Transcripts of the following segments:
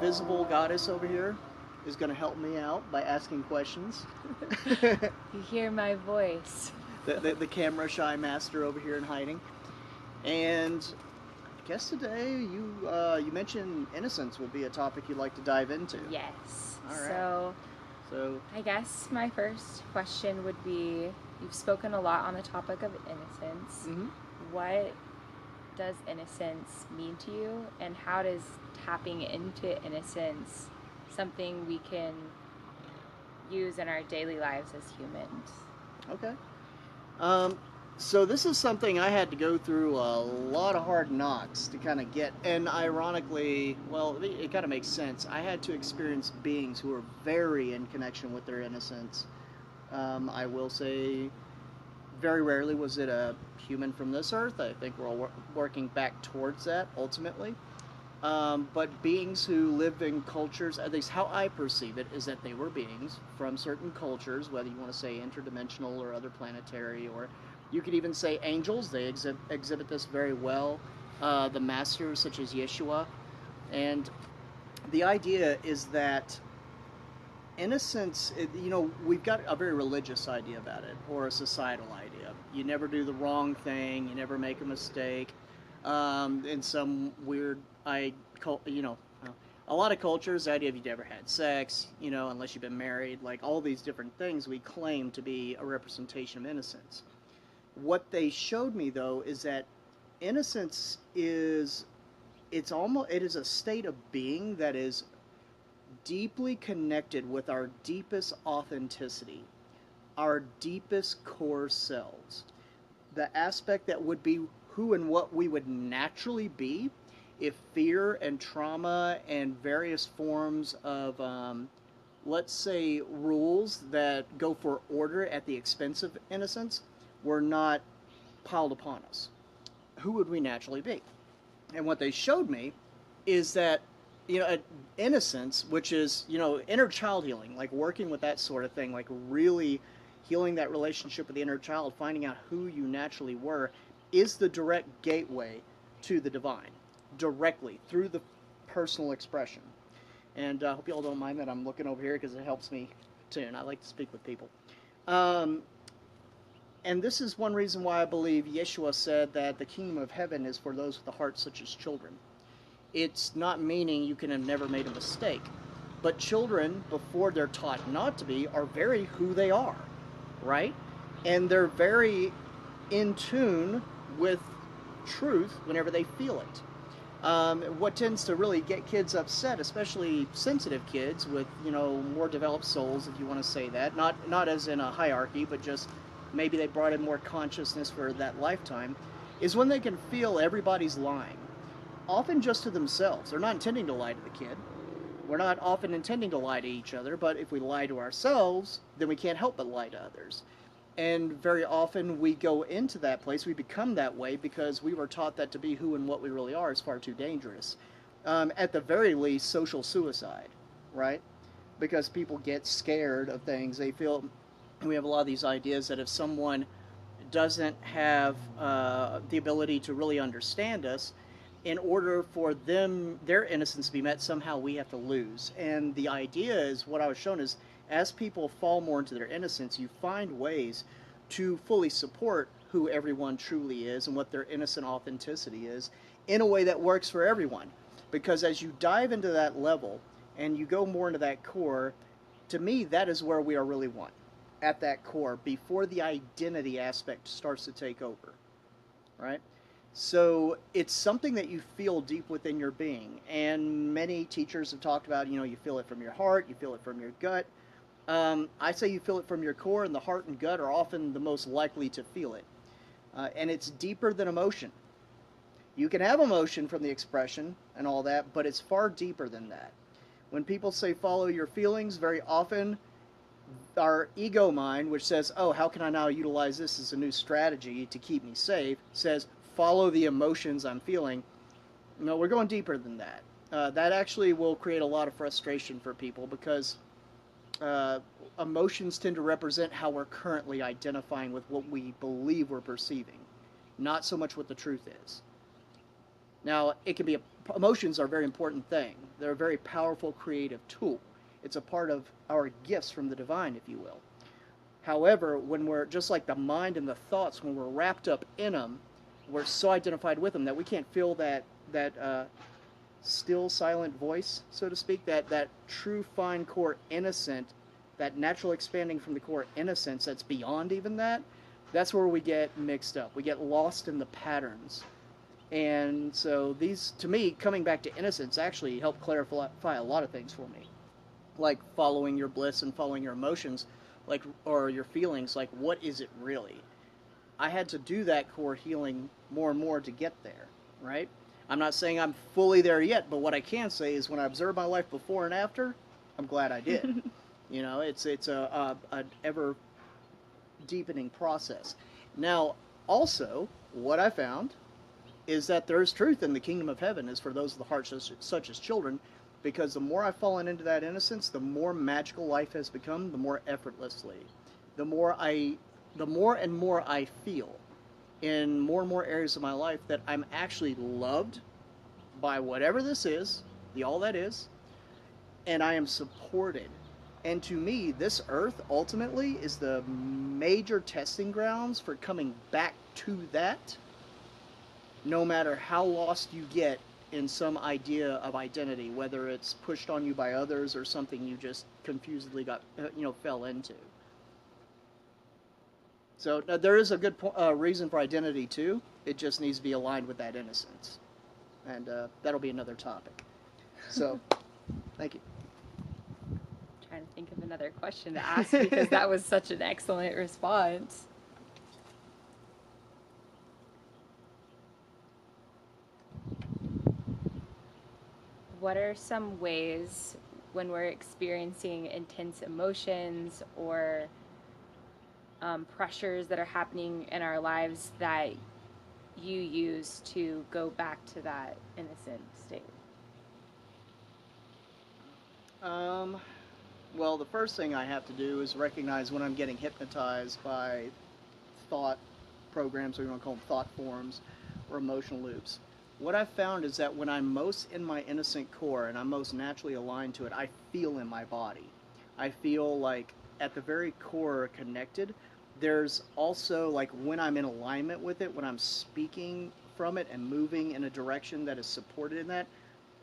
invisible goddess over here is going to help me out by asking questions. You hear my voice. The camera shy master over here in hiding. And I guess today you mentioned innocence would be a topic you'd like to dive into. Yes. All right. So I guess my first question would be, you've spoken a lot on the topic of innocence. mm-hmm. What does innocence mean to you, and how does tapping into innocence something we can use in our daily lives as humans? Okay. So this is something I had to go through a lot of hard knocks to kind of get, and ironically, well, it kind of makes sense. I had to experience beings who were very in connection with their innocence. I will say, very rarely was it a human from this earth. I think we're all working back towards that ultimately. But beings who live in cultures, at least how I perceive it, is that they were beings from certain cultures, whether you want to say interdimensional or other planetary, or you could even say angels. They exhibit this very well. The masters, such as Yeshua. And the idea is that innocence, we've got a very religious idea about it, or a societal idea. You never do the wrong thing, you never make a mistake. In some weird, a lot of cultures, the idea of you've never had sex, unless you've been married, like all these different things we claim to be a representation of innocence. What they showed me, though, is that innocence it is a state of being that is deeply connected with our deepest authenticity, our deepest core selves. The aspect that would be who and what we would naturally be if fear and trauma and various forms of, let's say, rules that go for order at the expense of innocence were not piled upon us. Who would we naturally be? And what they showed me is that, innocence, which is, inner child healing, like working with that sort of thing, like really healing that relationship with the inner child, finding out who you naturally were, is the direct gateway to the divine, directly through the personal expression. And I hope you all don't mind that I'm looking over here because it helps me too, and I like to speak with people. And this is one reason why I believe Yeshua said that the kingdom of heaven is for those with a heart such as children. It's not meaning you can have never made a mistake, but children, before they're taught not to be, are very who they are, right? And they're very in tune with truth whenever they feel it. What tends to really get kids upset, especially sensitive kids with, more developed souls, if you want to say that, not as in a hierarchy, but just maybe they brought in more consciousness for that lifetime, is when they can feel everybody's lying, often just to themselves. They're not intending to lie to the kid. We're not often intending to lie to each other, but if we lie to ourselves, then we can't help but lie to others. And very often we go into that place, we become that way because we were taught that to be who and what we really are is far too dangerous. At the very least, social suicide, right? Because people get scared of things. They feel, we have a lot of these ideas that if someone doesn't have the ability to really understand us, in order for their innocence to be met, somehow we have to lose. And the idea is, what I was shown is, as people fall more into their innocence, you find ways to fully support who everyone truly is and what their innocent authenticity is in a way that works for everyone. Because as you dive into that level and you go more into that core, to me, that is where we are really one. At that core, before the identity aspect starts to take over, right? So it's something that you feel deep within your being. And many teachers have talked about, you feel it from your heart, you feel it from your gut. I say you feel it from your core, and the heart and gut are often the most likely to feel it. And it's deeper than emotion. You can have emotion from the expression and all that, but it's far deeper than that. When people say follow your feelings, very often our ego mind, which says, oh, how can I now utilize this as a new strategy to keep me safe, says, follow the emotions I'm feeling. No, we're going deeper than that. That actually will create a lot of frustration for people because emotions tend to represent how we're currently identifying with what we believe we're perceiving, not so much what the truth is. Now, it can be emotions are a very important thing. They're a very powerful creative tool. It's a part of our gifts from the divine, if you will. However, when we're just like the mind and the thoughts, when we're wrapped up in them, we're so identified with them that we can't feel that still, silent voice, so to speak. That true, fine core innocent, that natural expanding from the core innocence. That's beyond even that. That's where we get mixed up. We get lost in the patterns. And so these, to me, coming back to innocence actually helped clarify a lot of things for me, like following your bliss and following your emotions, like, or your feelings, like what is it really? I had to do that core healing more and more to get there, right? I'm not saying I'm fully there yet, but what I can say is when I observe my life before and after, I'm glad I did. You know, it's a ever deepening process. Now, also, what I found is that there is truth in the kingdom of heaven is for those of the heart such as children, because the more I've fallen into that innocence, the more magical life has become, the more effortlessly. The more and more I feel in more and more areas of my life that I'm actually loved by whatever this is, the all that is, and I am supported. And to me, this earth ultimately is the major testing grounds for coming back to that, no matter how lost you get in some idea of identity, whether it's pushed on you by others or something you just confusedly fell into. So there is a good reason for identity too. It just needs to be aligned with that innocence, and that'll be another topic. So, thank you. Trying to think of another question to ask because that was such an excellent response. What are some ways when we're experiencing intense emotions or pressures that are happening in our lives that you use to go back to that innocent state? Well, the first thing I have to do is recognize when I'm getting hypnotized by thought programs, or you want to call them thought forms, or emotional loops. What I've found is that when I'm most in my innocent core and I'm most naturally aligned to it, I feel in my body. I feel like at the very core connected. There's also like when I'm in alignment with it, when I'm speaking from it and moving in a direction that is supported in that,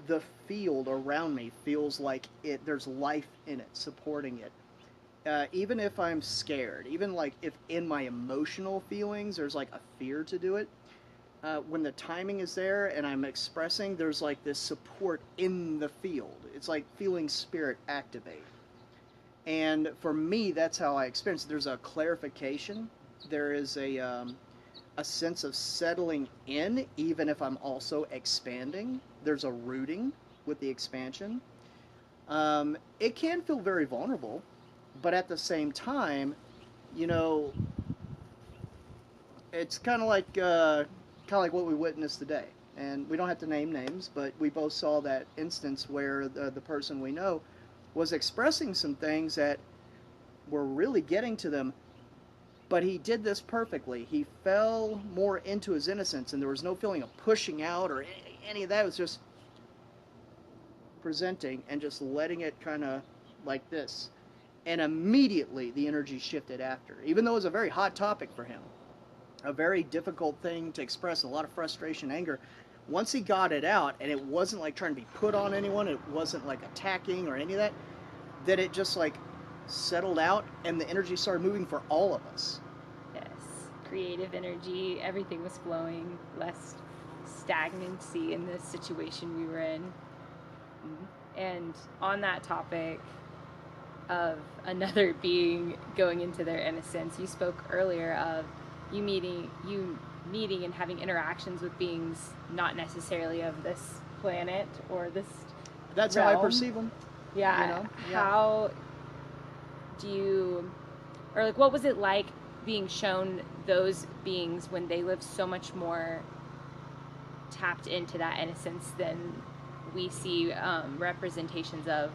the field around me feels like there's life in it, supporting it. Even if I'm scared, even like if in my emotional feelings there's like a fear to do it, when the timing is there and I'm expressing, there's like this support in the field. It's like feeling spirit activate. And for me, that's how I experience it. There's a clarification. There is a sense of settling in, even if I'm also expanding. There's a rooting with the expansion. It can feel very vulnerable, but at the same time, you know, it's kind of like what we witnessed today. And we don't have to name names, but we both saw that instance where the person we know was expressing some things that were really getting to them, but he did this perfectly. He fell more into his innocence, and there was no feeling of pushing out or any of that. It was just presenting and just letting it kind of like this. And immediately the energy shifted after, even though it was a very hot topic for him, a very difficult thing to express, a lot of frustration, anger. Once he got it out, and it wasn't like trying to be put on anyone, it wasn't like attacking or any of that, that it just like settled out and the energy started moving for all of us. Yes, creative energy, everything was flowing, less stagnancy in the situation we were in. Mm-hmm. And on that topic of another being going into their innocence, you spoke earlier of you meeting and having interactions with beings not necessarily of this planet or this That's realm. how I perceive them. Yeah. You know? Yeah. How do you, or like, what was it like being shown those beings when they live so much more tapped into that innocence than we see representations of,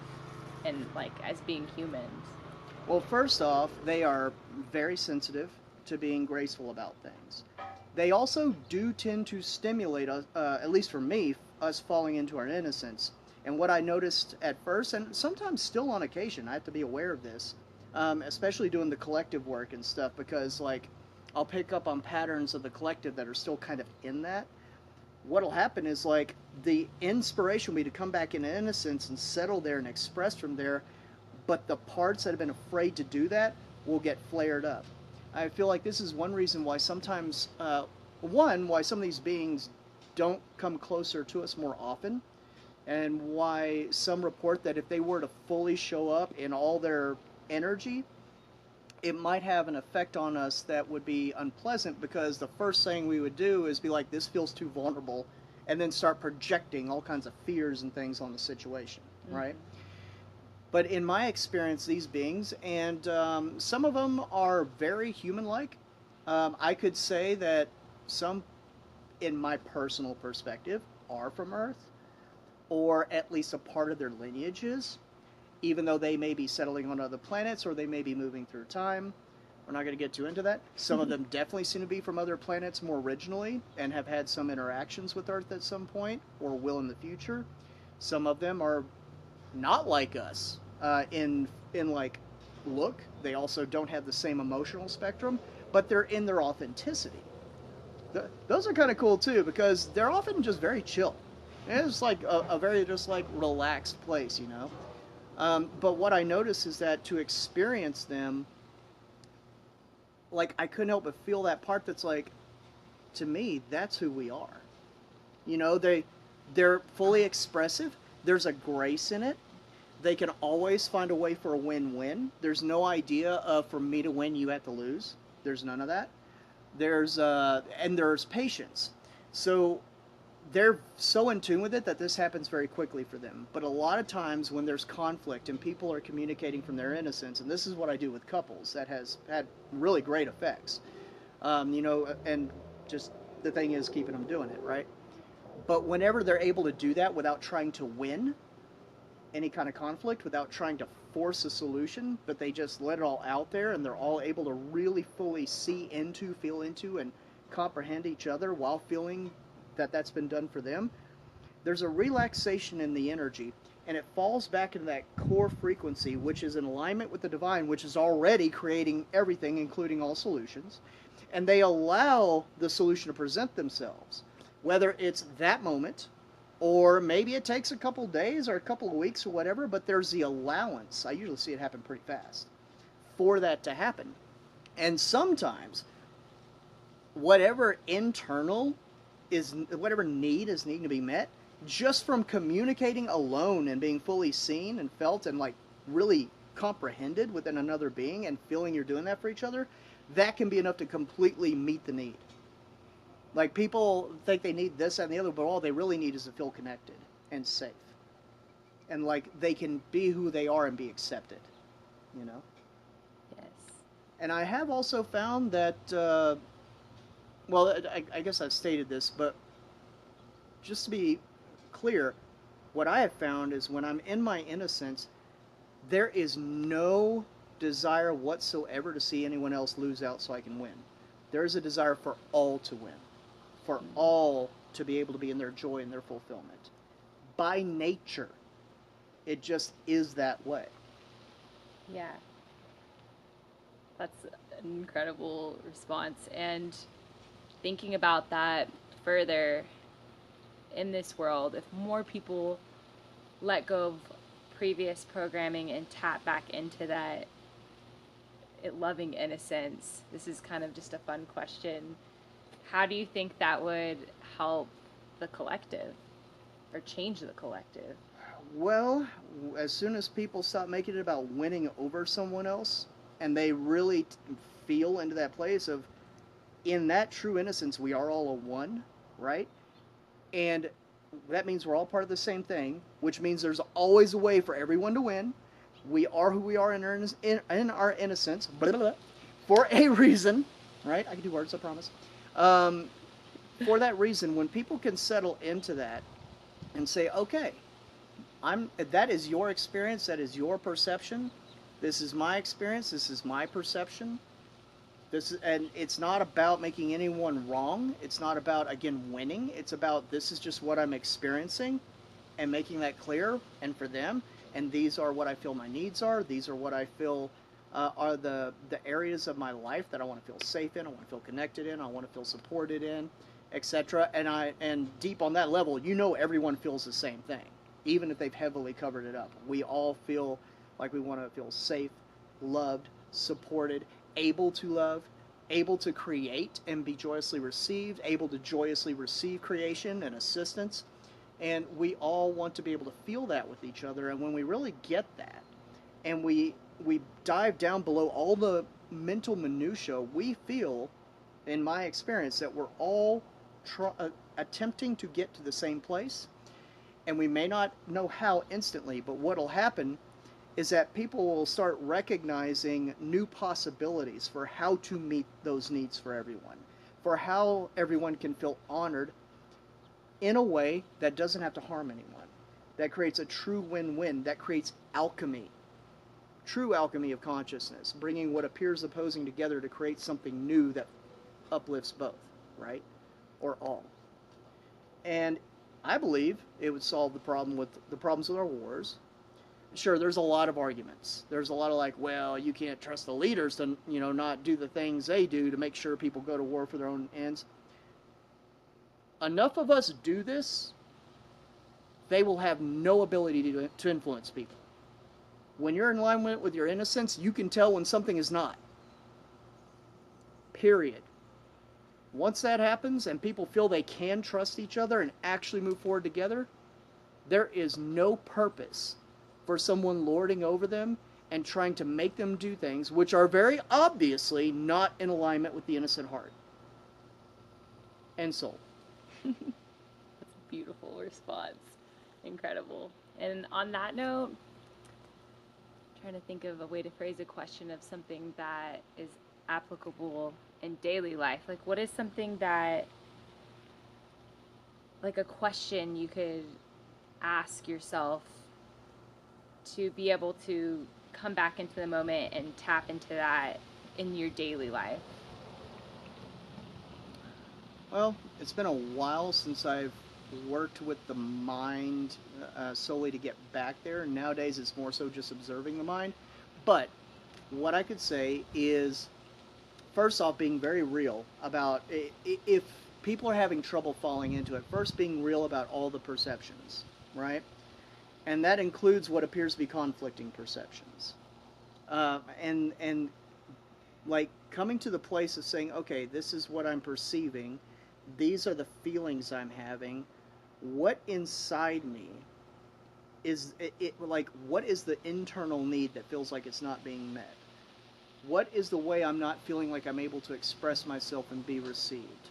and like as being humans? Well, first off, they are very sensitive to being graceful about things. they also do tend to stimulate us, at least for me, us falling into our innocence. And what I noticed at first, and sometimes still on occasion, I have to be aware of this, especially doing the collective work and stuff, because like I'll pick up on patterns of the collective that are still kind of in that. What'll happen is like the inspiration will be to come back into innocence and settle there and express from there, but the parts that have been afraid to do that will get flared up. I feel like this is one reason why sometimes, why some of these beings don't come closer to us more often, and why some report that if they were to fully show up in all their energy, it might have an effect on us that would be unpleasant, because the first thing we would do is be like, this feels too vulnerable, and then start projecting all kinds of fears and things on the situation, right? But in my experience, these beings, and some of them are very human-like. I could say that some, in my personal perspective, are from Earth, or at least a part of their lineage is, even though they may be settling on other planets or they may be moving through time. We're not going to get too into that. Some of them definitely seem to be from other planets more originally and have had some interactions with Earth at some point, or will in the future. Some of them are not like us in like look. They also don't have the same emotional spectrum, but they're in their authenticity. Those are kind of cool too, because they're often just very chill. It's like a very just like relaxed place, you know. But what I notice is that to experience them, like I couldn't help but feel that part that's like, to me, that's who we are. You know, they're fully expressive. There's a grace in it. They can always find a way for a win-win. There's no idea of for me to win, you have to lose. There's none of that. And there's patience. So they're so in tune with it that this happens very quickly for them. But a lot of times when there's conflict and people are communicating from their innocence, and this is what I do with couples that has had really great effects, you know, and just the thing is keeping them doing it, right? But whenever they're able to do that without trying to win any kind of conflict, without trying to force a solution, but they just let it all out there, and they're all able to really fully see into, feel into, and comprehend each other while feeling that that's been done for them, there's a relaxation in the energy, and it falls back into that core frequency, which is in alignment with the divine, which is already creating everything, including all solutions, and they allow the solution to present themselves, whether it's that moment, or maybe it takes a couple days or a couple of weeks or whatever, but there's the allowance, I usually see it happen pretty fast, for that to happen. And sometimes, whatever need is needing to be met, just from communicating alone and being fully seen and felt and like really comprehended within another being and feeling you're doing that for each other, that can be enough to completely meet the need. Like people think they need this and the other, but all they really need is to feel connected and safe. And like they can be who they are and be accepted, you know? Yes. And I have also found that, well, I guess I've stated this, but just to be clear, what I have found is when I'm in my innocence, there is no desire whatsoever to see anyone else lose out so I can win. There is a desire for all to win, for all to be able to be in their joy and their fulfillment. By nature, it just is that way. Yeah. That's an incredible response. And thinking about that further in this world, if more people let go of previous programming and tap back into that loving innocence, this is kind of just a fun question. How do you think that would help the collective or change the collective? Well, as soon as people stop making it about winning over someone else, and they really feel into that place of, in that true innocence, we are all a one, right? And that means we're all part of the same thing, which means there's always a way for everyone to win. We are who we are in our innocence, blah, blah, blah, for a reason, right? I can do words, I promise. For that reason, when people can settle into that and say, okay, that is your experience, that is your perception, this is my experience, this is my perception, And it's not about making anyone wrong. It's not about, again, winning. It's about, this is just what I'm experiencing, and making that clear, and for them, and these are what I feel my needs are. These are what I feel are the areas of my life that I want to feel safe in, I want to feel connected in, I want to feel supported in, etc. And deep on that level, everyone feels the same thing, even if they've heavily covered it up. We all feel like we want to feel safe, loved, supported, able to love, able to create and be joyously received, able to joyously receive creation and assistance. And we all want to be able to feel that with each other. And when we really get that, and we dive down below all the mental minutia, we feel, in my experience, that we're all attempting to get to the same place. And we may not know how instantly, but what will happen is that people will start recognizing new possibilities for how to meet those needs for everyone, for how everyone can feel honored in a way that doesn't have to harm anyone, that creates a true win-win, that creates alchemy, true alchemy of consciousness, bringing what appears opposing together to create something new that uplifts both, right? Or all. And I believe it would solve the problems with our wars. Sure, there's a lot of arguments. There's a lot of like, well, you can't trust the leaders to, not do the things they do to make sure people go to war for their own ends. Enough of us do this, they will have no ability to influence people. When you're in alignment with your innocence, you can tell when something is not. Period. Once that happens and people feel they can trust each other and actually move forward together, there is no purpose for someone lording over them and trying to make them do things which are very obviously not in alignment with the innocent heart and soul. That's a beautiful response. Incredible. And on that note, I'm trying to think of a way to phrase a question of something that is applicable in daily life. Like, what is something that, like a question you could ask yourself to be able to come back into the moment and tap into that in your daily life? Well, it's been a while since I've worked with the mind solely to get back there. Nowadays, it's more so just observing the mind. But what I could say is, first off, being very real about if people are having trouble falling into it, first being real about all the perceptions, right? And that includes what appears to be conflicting perceptions. And like coming to the place of saying, okay, this is what I'm perceiving. These are the feelings I'm having. What inside me is it like, what is the internal need that feels like it's not being met? What is the way I'm not feeling like I'm able to express myself and be received?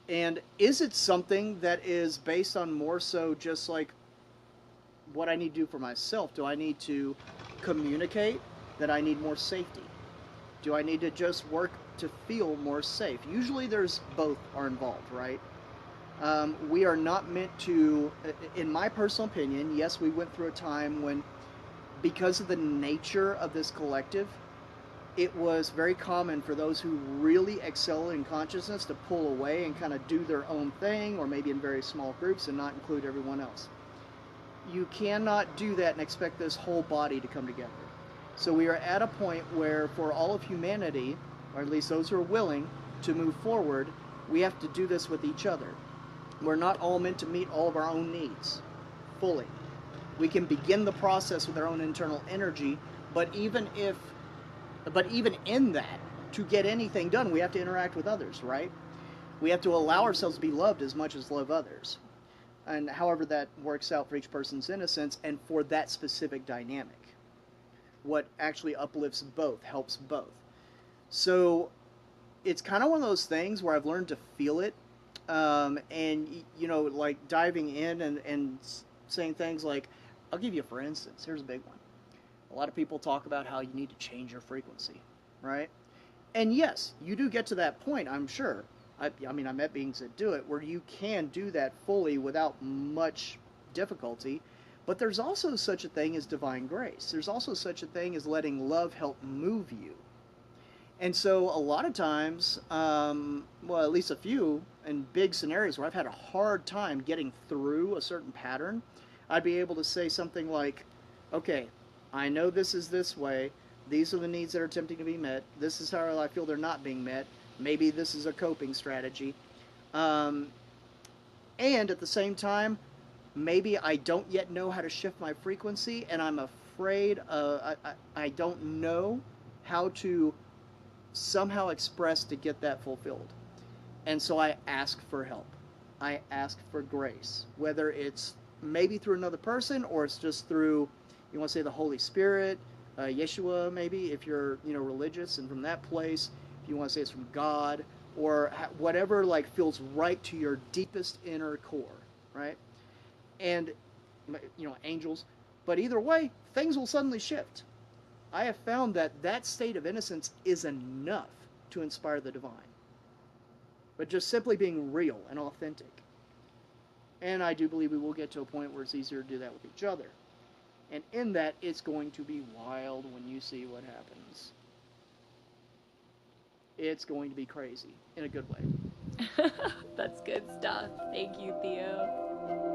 And is it something that is based on more so just like what I need to do for myself? Do I need to communicate that I need more safety? Do I need to just work to feel more safe? Usually there's both are involved, right? We are not meant to, in my personal opinion, yes, we went through a time when, because of the nature of this collective, it was very common for those who really excel in consciousness to pull away and kind of do their own thing, or maybe in very small groups and not include everyone else. You cannot do that and expect this whole body to come together. So we are at a point where for all of humanity, or at least those who are willing to move forward, we have to do this with each other. We're not all meant to meet all of our own needs fully. We can begin the process with our own internal energy, but even in that, to get anything done, we have to interact with others, right? We have to allow ourselves to be loved as much as love others. And however that works out for each person's innocence and for that specific dynamic. What actually uplifts both, helps both. So it's kind of one of those things where I've learned to feel it. And, like diving in and saying things like, I'll give you for instance, here's a big one. A lot of people talk about how you need to change your frequency, right? And yes, you do get to that point, I'm sure. I met beings that do it, where you can do that fully without much difficulty. But there's also such a thing as divine grace. There's also such a thing as letting love help move you. And so a lot of times, well, at least a few in big scenarios where I've had a hard time getting through a certain pattern, I'd be able to say something like, okay, I know this is this way. These are the needs that are attempting to be met. This is how I feel they're not being met. Maybe this is a coping strategy. Um, and at the same time, maybe I don't yet know how to shift my frequency, and I'm afraid I don't know how to somehow express to get that fulfilled. And so I ask for help. I ask for grace, whether it's maybe through another person or it's just through, you want to say the Holy Spirit, Yeshua, maybe if you're religious, and from that place, if you want to say it's from God or whatever like feels right to your deepest inner core, right? And angels. But either way, things will suddenly shift. I have found that that state of innocence is enough to inspire the divine. But just simply being real and authentic. And I do believe we will get to a point where it's easier to do that with each other. And in that, it's going to be wild when you see what happens. It's going to be crazy in a good way. That's good stuff. Thank you, Theo.